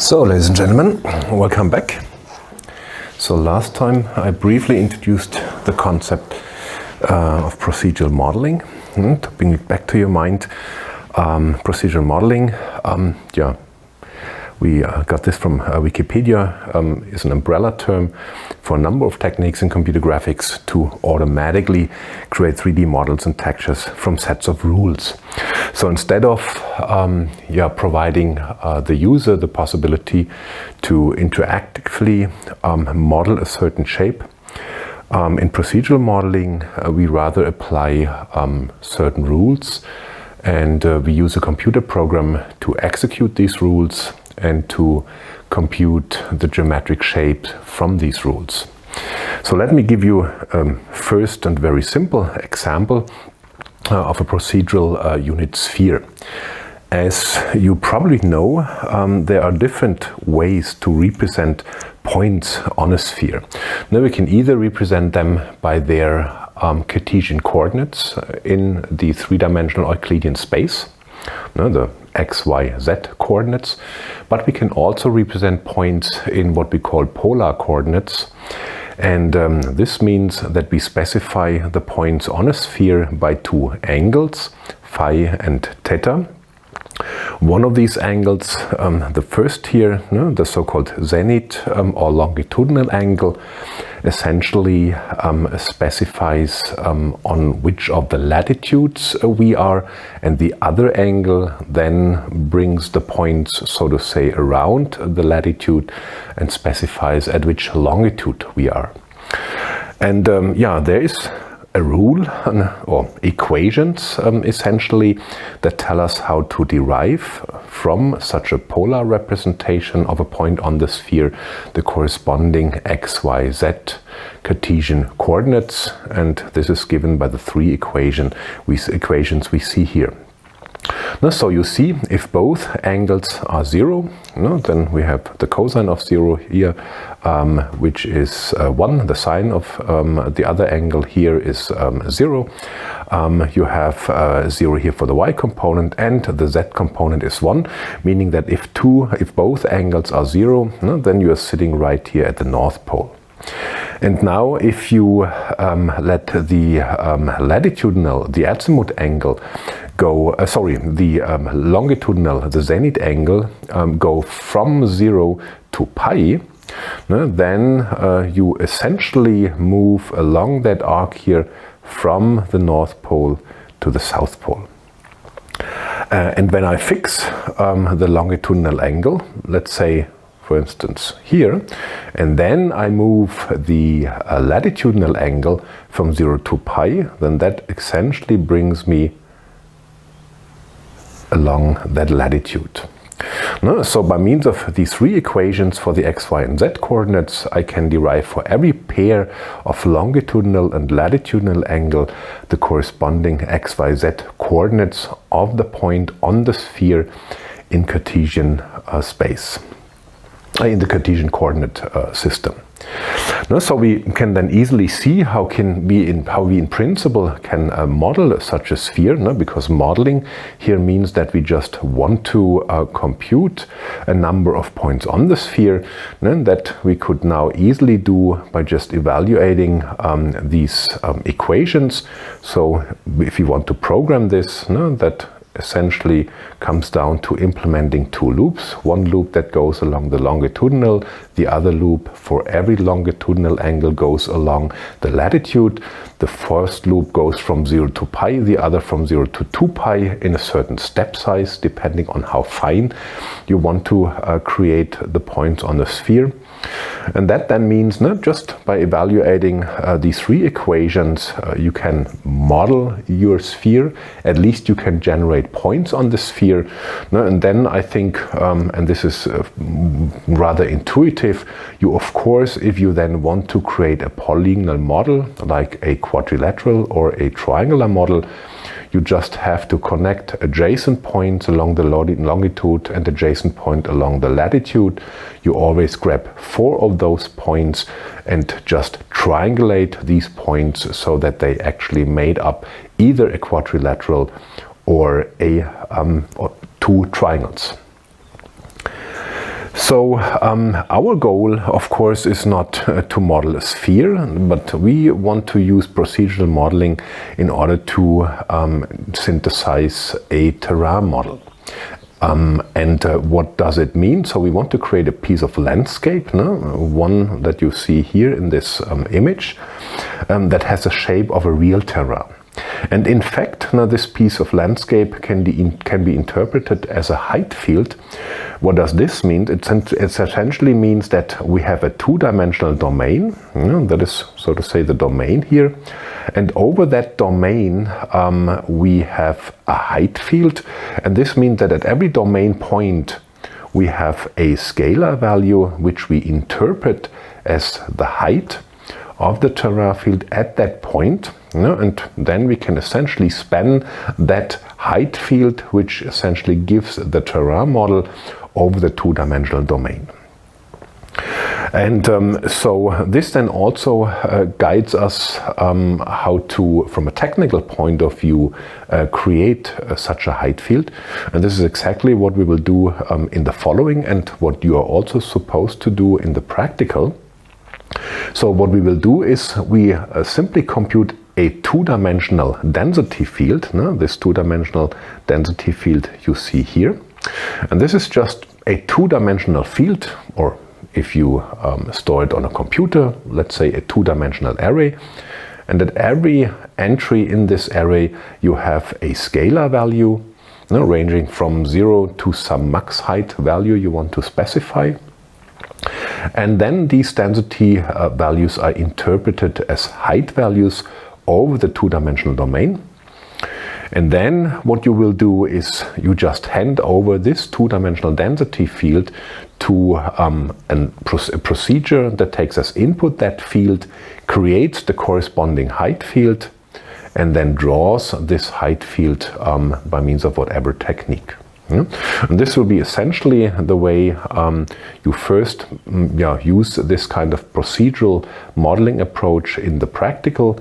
So, ladies and gentlemen, welcome back. So last time I briefly introduced the concept of procedural modeling. To bring it back to your mind, procedural modeling, we got this from Wikipedia, is an umbrella term for a number of techniques in computer graphics to automatically create 3D models and textures from sets of rules. So instead of providing the user the possibility to interactively model a certain shape, in procedural modeling we rather apply certain rules, and we use a computer program to execute these rules and to compute the geometric shape from these rules. So let me give you a first and very simple example of a procedural unit sphere. As you probably know, there are different ways to represent points on a sphere. Now we can either represent them by their Cartesian coordinates in the three-dimensional Euclidean space, the x, y, z coordinates, but we can also represent points in what we call polar coordinates. And this means that we specify the points on a sphere by two angles, phi and theta. One of these angles, the first here, the so-called zenith or longitudinal angle, essentially specifies on which of the latitudes we are, and the other angle then brings the points, so to say, around the latitude and specifies at which longitude we are. And there is a rule or equations essentially that tell us how to derive from such a polar representation of a point on the sphere the corresponding x, y, z Cartesian coordinates, and this is given by the three equations we see here. So you see, if both angles are 0, then we have the cosine of 0 here, which is 1. The sine of the other angle here is 0. You have 0 here for the y component, and the z component is 1, meaning that if both angles are 0, then you are sitting right here at the North Pole. And now if you let the latitudinal, the azimuth angle go, the longitudinal, the zenith angle go from 0 to pi, then you essentially move along that arc here from the North Pole to the South Pole. And when I fix the longitudinal angle, let's say for instance here, and then I move the latitudinal angle from 0 to pi, then that essentially brings me along that latitude. So by means of these three equations for the x, y, and z coordinates, I can derive for every pair of longitudinal and latitudinal angle the corresponding x, y, z coordinates of the point on the sphere in Cartesian space, in the Cartesian coordinate system. So we can then easily see how we in principle can model such a sphere, because modeling here means that we just want to compute a number of points on the sphere, that we could now easily do by just evaluating these equations. So if you want to program this, that essentially comes down to implementing two loops. One loop that goes along the longitudinal, the other loop for every longitudinal angle goes along the latitude. The first loop goes from 0 to pi, the other from 0 to 2 pi in a certain step size, depending on how fine you want to create the points on the sphere. And that then means, just by evaluating these three equations, you can model your sphere. At least you can generate points on the sphere. And then I think, and this is rather intuitive, you of course, if you then want to create a polygonal model, like a quadrilateral or a triangular model, you just have to connect adjacent points along the longitude and adjacent point along the latitude. You always grab 4 of those points and just triangulate these points so that they actually made up either a quadrilateral or two triangles. So our goal, of course, is not to model a sphere, but we want to use procedural modeling in order to synthesize a terrain model. What does it mean? So we want to create a piece of landscape, one that you see here in this image, that has the shape of a real terrain. And in fact, now this piece of landscape can be interpreted as a height field. What does this mean? It essentially means that we have a two-dimensional domain, that is, so to say, the domain here. And over that domain, we have a height field. And this means that at every domain point, we have a scalar value, which we interpret as the height of the terrain field at that point. And then we can essentially span that height field, which essentially gives the terrain model over the two-dimensional domain. And so this then also guides us how to, from a technical point of view, create such a height field. And this is exactly what we will do in the following, and what you are also supposed to do in the practical. So what we will do is we simply compute a two-dimensional density field, this two-dimensional density field you see here. And this is just a two-dimensional field, or if you store it on a computer, let's say a two-dimensional array. And at every entry in this array, you have a scalar value, ranging from 0 to some max height value you want to specify. And then these density values are interpreted as height values over the two-dimensional domain. And then what you will do is you just hand over this two-dimensional density field to a procedure that takes as input that field, creates the corresponding height field, and then draws this height field by means of whatever technique. And this will be essentially the way you first use this kind of procedural modeling approach in the practical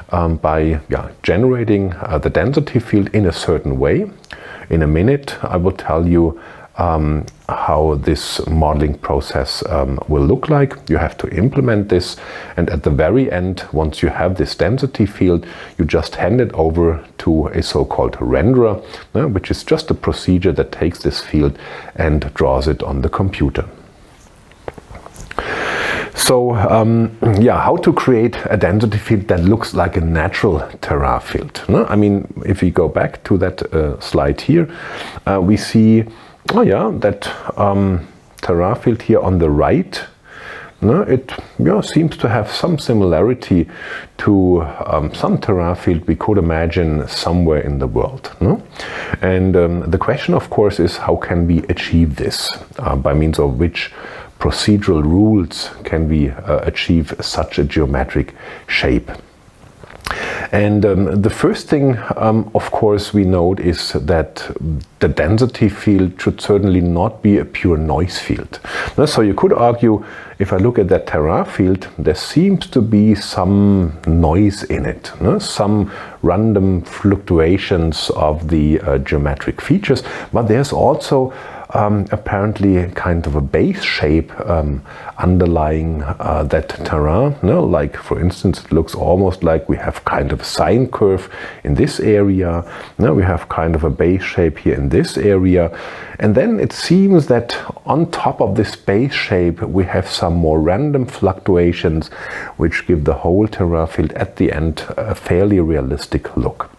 by generating the density field in a certain way. In a minute, I will tell you how this modeling process will look like. You have to implement this, and at the very end, once you have this density field, you just hand it over to a so-called renderer, which is just a procedure that takes this field and draws it on the computer. So how to create a density field that looks like a natural terrain field. I mean, if we go back to that slide here, we see that terrain field here on the right. It seems to have some similarity to some terrain field we could imagine somewhere in the world. And the question, of course, is how can we achieve this? By means of which procedural rules can we achieve such a geometric shape? And the first thing, of course, we note is that the density field should certainly not be a pure noise field. So you could argue, if I look at that terrain field, there seems to be some noise in it, some random fluctuations of the geometric features, but there's also apparently kind of a base shape underlying that terrain. Like, for instance, it looks almost like we have kind of a sine curve in this area. Now we have kind of a base shape here in this area. And then it seems that on top of this base shape, we have some more random fluctuations, which give the whole terrain field at the end a fairly realistic look.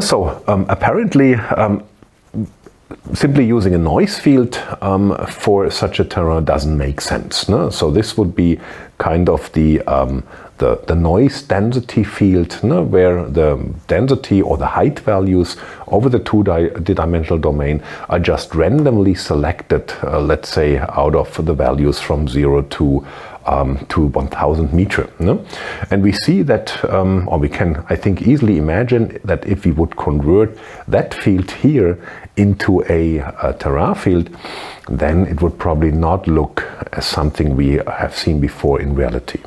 So apparently, simply using a noise field for such a terrain doesn't make sense. So this would be kind of the noise density field, where the density or the height values over the two-dimensional domain are just randomly selected, let's say, out of the values from 0 to 1000 meter. And we see that, or we can, I think, easily imagine that if we would convert that field here into a terrain field, then it would probably not look as something we have seen before in reality.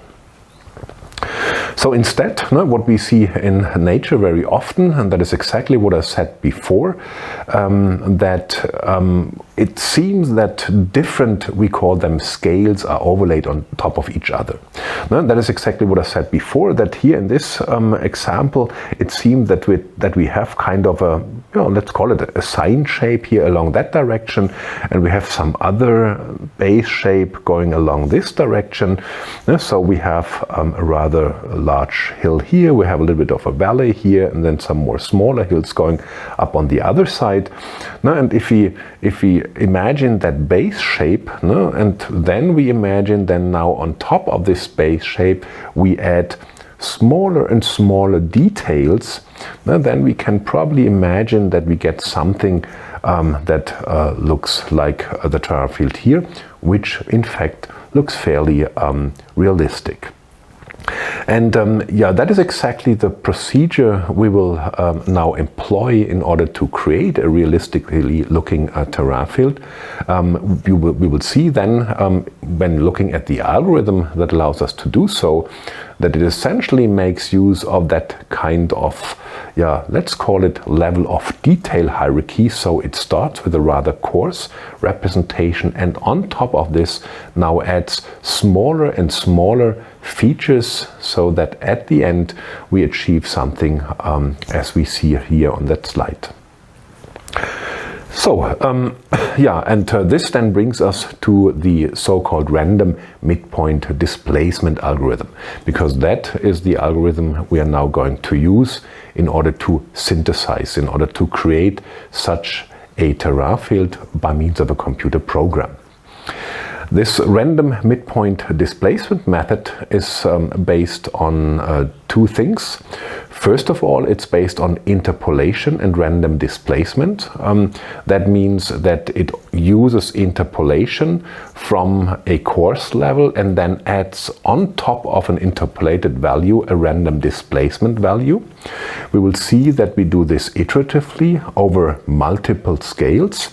So instead, what we see in nature very often, and that is exactly what I said before, it seems that different, we call them scales, are overlaid on top of each other. That is exactly what I said before, that here in this example, it seems that we have kind of a, let's call it a sine shape here along that direction, and we have some other base shape going along this direction. So we have a rather large hill here, we have a little bit of a valley here, and then some more smaller hills going up on the other side. And if we imagine that base shape, and then we imagine then now on top of this base shape we add smaller and smaller details, then we can probably imagine that we get something that looks like the terrain field here, which in fact looks fairly realistic. And that is exactly the procedure we will now employ in order to create a realistically looking terrain field. We will see then, when looking at the algorithm that allows us to do so, that it essentially makes use of that kind of, let's call it level of detail hierarchy. So it starts with a rather coarse representation, and on top of this now adds smaller and smaller features, so that at the end we achieve something as we see here on that slide. So, this then brings us to the so-called random midpoint displacement algorithm, because that is the algorithm we are now going to use in order to synthesize, in order to create such a terrain field by means of a computer program. This random midpoint displacement method is based on two things. First of all, it's based on interpolation and random displacement. That means that it uses interpolation from a coarse level and then adds on top of an interpolated value a random displacement value. We will see that we do this iteratively over multiple scales.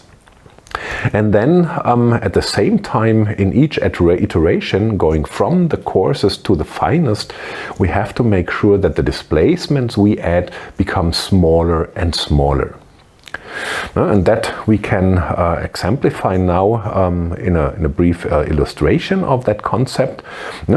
And then at the same time, in each iteration, going from the coarsest to the finest, we have to make sure that the displacements we add become smaller and smaller. And that we can exemplify now in a brief illustration of that concept.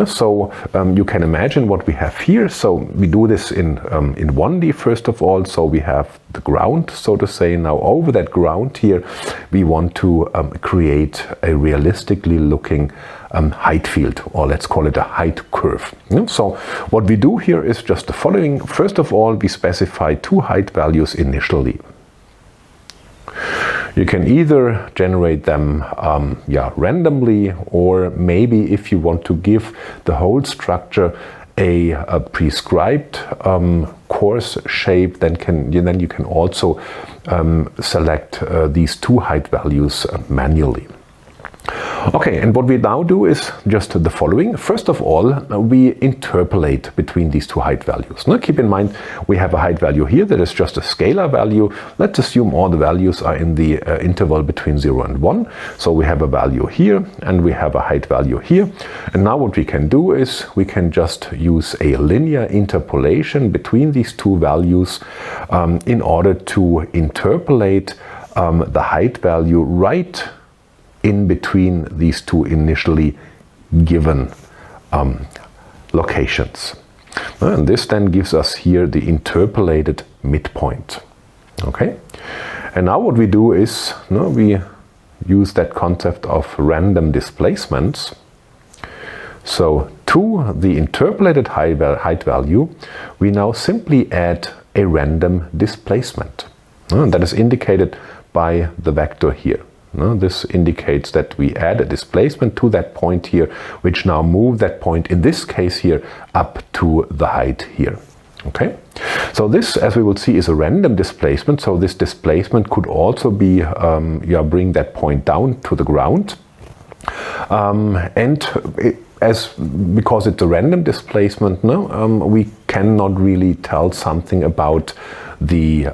So you can imagine what we have here. So we do this in 1D first of all. So we have the ground, so to say. Now over that ground here, we want to create a realistically looking height field, or let's call it a height curve. So what we do here is just the following. First of all, we specify two height values initially. You can either generate them randomly, or maybe if you want to give the whole structure a prescribed coarse shape, then you can also select these two height values manually. Okay, and what we now do is just the following. First of all, we interpolate between these two height values. Now keep in mind, we have a height value here that is just a scalar value. Let's assume all the values are in the interval between 0 and 1. So we have a value here and we have a height value here. And now what we can do is we can just use a linear interpolation between these two values in order to interpolate the height value right in between these two initially given locations. And this then gives us here the interpolated midpoint. Okay, and now what we do is we use that concept of random displacements. So to the interpolated height value, we now simply add a random displacement. And that is indicated by the vector here. This indicates that we add a displacement to that point here, which now move that point, in this case here, up to the height here. Okay, so this, as we will see, is a random displacement. So this displacement could also be bring that point down to the ground, because it's a random displacement, we cannot really tell something about the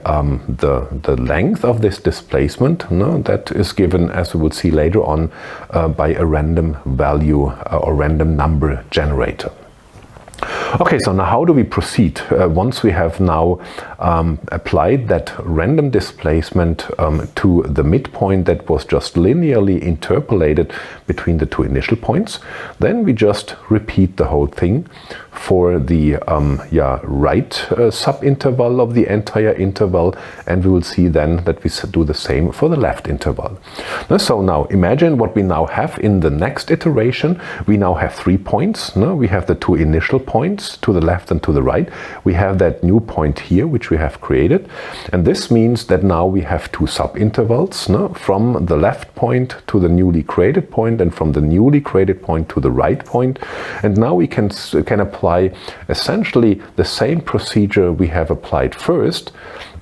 length of this displacement. That is given, as we will see later on, by a random value or random number generator. Okay, so now how do we proceed? Once we have now applied that random displacement to the midpoint that was just linearly interpolated between the two initial points, then we just repeat the whole thing for the right subinterval of the entire interval, and we will see then that we do the same for the left interval. So now imagine what we now have in the next iteration. We now have 3 points. We have the two initial points to the left and to the right. We have that new point here which we have created, and this means that now we have two subintervals from the left point to the newly created point, and from the newly created point to the right point. And now we can apply essentially the same procedure we have applied first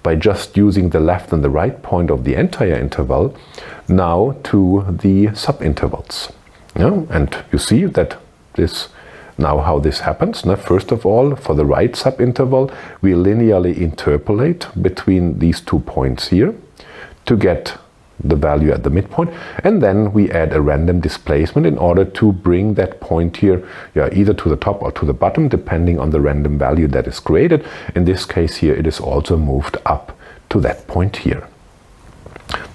by just using the left and the right point of the entire interval now to the subintervals. And you see that this now how this happens. First of all, for the right subinterval, we linearly interpolate between these 2 points here to get the value at the midpoint, and then we add a random displacement in order to bring that point here either to the top or to the bottom, depending on the random value that is created. In this case here, it is also moved up to that point here.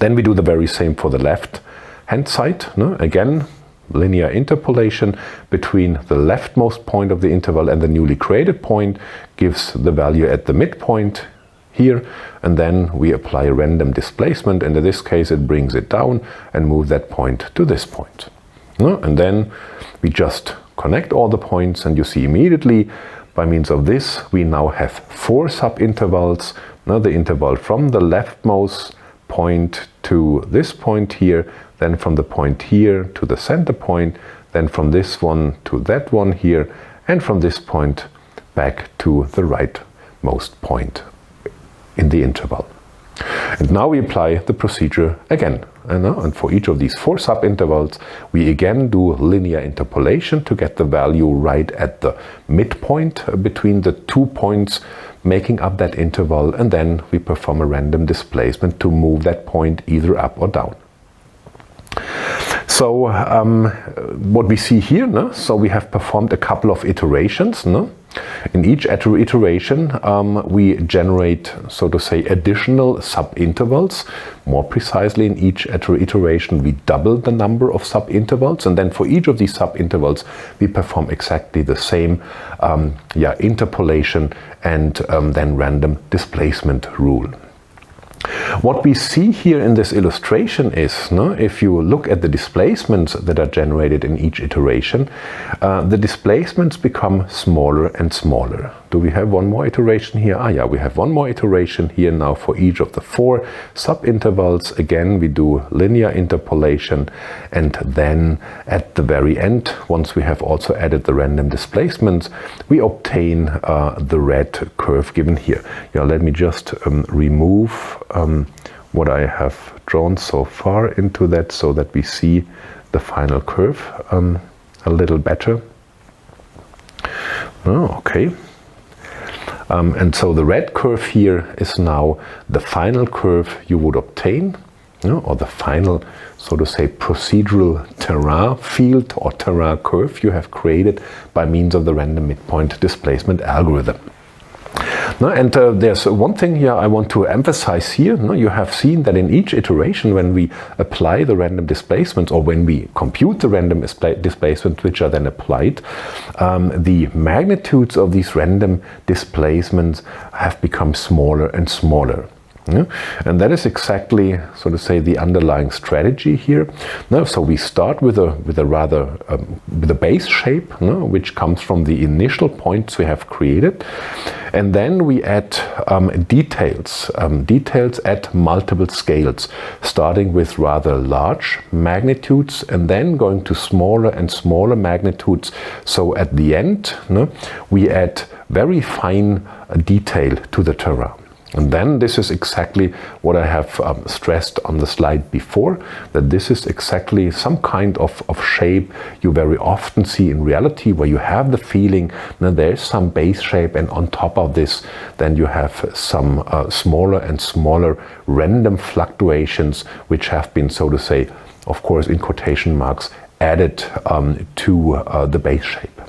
Then we do the very same for the left hand side. Again, linear interpolation between the leftmost point of the interval and the newly created point gives the value at the midpoint here, and then we apply a random displacement, and in this case it brings it down and move that point to this point. And then we just connect all the points, and you see immediately by means of this we now have 4 subintervals. Now the interval from the leftmost point to this point here, then from the point here to the center point, then from this one to that one here, and from this point back to the rightmost point in the interval. And now we apply the procedure again. And for each of these 4 subintervals, we again do linear interpolation to get the value right at the midpoint between the 2 points making up that interval, and then we perform a random displacement to move that point either up or down. So what we see here, so we have performed a couple of iterations. In each iteration, we generate, so to say, additional subintervals. More precisely, in each iteration, we double the number of subintervals, and then for each of these subintervals, we perform exactly the same interpolation and then random displacement rule. What we see here in this illustration is, if you look at the displacements that are generated in each iteration, the displacements become smaller and smaller. Do we have one more iteration here? We have one more iteration here now for each of the 4 subintervals. Again, we do linear interpolation, and then at the very end, once we have also added the random displacements, we obtain the red curve given here. Let me just remove what I have drawn so far into that, so that we see the final curve a little better. Okay. And so the red curve here is now the final curve you would obtain, or the final, so to say, procedural terrain field or terrain curve you have created by means of the random midpoint displacement algorithm. And there's one thing here I want to emphasize here. You have seen that in each iteration, when we apply the random displacements, or when we compute the random displacements which are then applied, the magnitudes of these random displacements have become smaller and smaller. And that is exactly, so to say, the underlying strategy here. So we start with a base shape, which comes from the initial points we have created, and then we add details at multiple scales, starting with rather large magnitudes and then going to smaller and smaller magnitudes. So at the end, we add very fine detail to the terrain. And then this is exactly what I have stressed on the slide before, that this is exactly some kind of shape you very often see in reality, where you have the feeling that there is some base shape, and on top of this then you have some smaller and smaller random fluctuations which have been, so to say, of course in quotation marks, added to the base shape.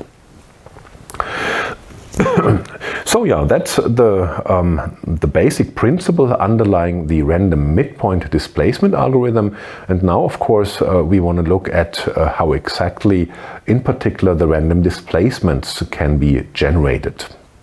So yeah, that's the basic principle underlying the random midpoint displacement algorithm. And now, of course, we want to look at how exactly, in particular, the random displacements can be generated.